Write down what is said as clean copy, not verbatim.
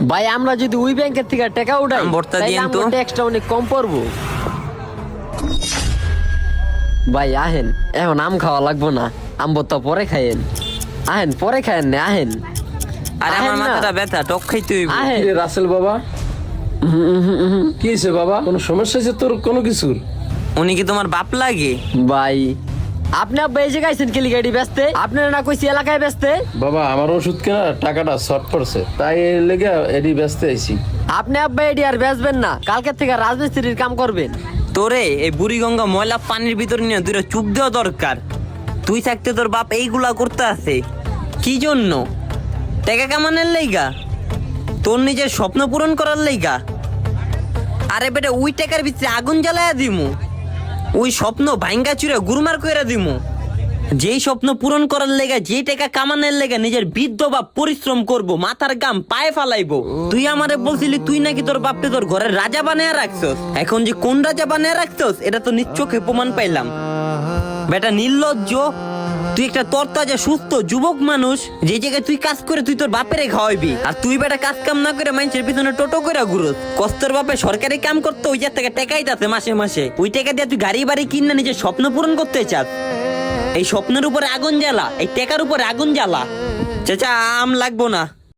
ভাই আমরা যদি ওই ব্যাংকের থেকে টাকা উঠাই ভর্তা তাহলে দিয়েন তো। আমরা ট্যাক্সটা অনেক কম পড়বো। ভাই আহেন, এখন আম খাওয়া লাগবো না, আম ভর্তা পরে খাইয়েন। আহেন পরে খাইয়েন না, আহেন। আরে আমার আহেন না। মাথাটা ব্যথা, টক খাইতে হইব। আহেন। কিরে রাসেল বাবা, কি হয়েছে বাবা? কোনো সমস্যা হয়েছে তোর কোনো কিছুর? উনি কি তোমার বাপ লাগে? ভাই আপনি আব্বা এই জায়গায় আইছেন কেলি গাড়ি ব্যস্তে? আপনারা না কইছি এলাকায় ব্যস্তে? বাবা আমার ওষুধ কেনা টাকাটা শর্ট পড়ছে, তাই এর লেগে এডি ব্যস্ত আইছি। আপনি আব্বা এডি আর বেচবেন না, কালকে থেকে রাজমিস্ত্রির কাম করবেন। তোরে এই বুড়িগঙ্গা ময়লা পানির ভিতর নিয়ে দুইটা চুপ দেওয়া দরকার। তুই থাকতে তোর বাপ এইগুলা করতে আছে কি জন্য? টাকা কামানোর লাইগা? তোর নিজের স্বপ্ন পূরণ করার লাইগা? আরে বেটা ওই টাকার ভিতরে আগুন জ্বালায়া দিমু, ওই স্বপ্ন ভাঙ্গা চুরে গুরমার কইরা দিমু। যেই স্বপ্ন পূরণ করার লেগা, যেই টাকা কামানোর লেগা নিজের বৃদ্ধ বাপ পরিশ্রম করব, মাথার গাম পায়ে ফালাইবো। তুই আমারে বলছিলি তুই নাকি তোর বাপকে তোর ঘরের রাজা বানায় রাখছস। এখন যে কোন রাজা বানায় রাখছস এটা তো নিশ্চোখে প্রমাণ পাইলাম। বেটা নির্লজ্জ, তুই একটা তরতাজা সুস্থ যুবক মানুষ, যে জায়গায় তুই কাজ করে তুই তোর বাপেরে খাওয়াইবি, আর তুই বেটা কাজ কাম না করে মানুষের পিছনে টোটো করে ঘুরোস। কষ্টর বাপে সরকারি কাম করতে ওই জায়গা থেকে টাকাই যাচ্ছে মাসে মাসে, ওই টাকা দিয়ে তুই গাড়ি বাড়ি কিনে নিজের স্বপ্ন পূরণ করতে চাস। এই স্বপ্নের উপরে আগুন জ্বালা, এই টাকার উপরে আগুন জ্বালা। চাচা আম লাগবো না।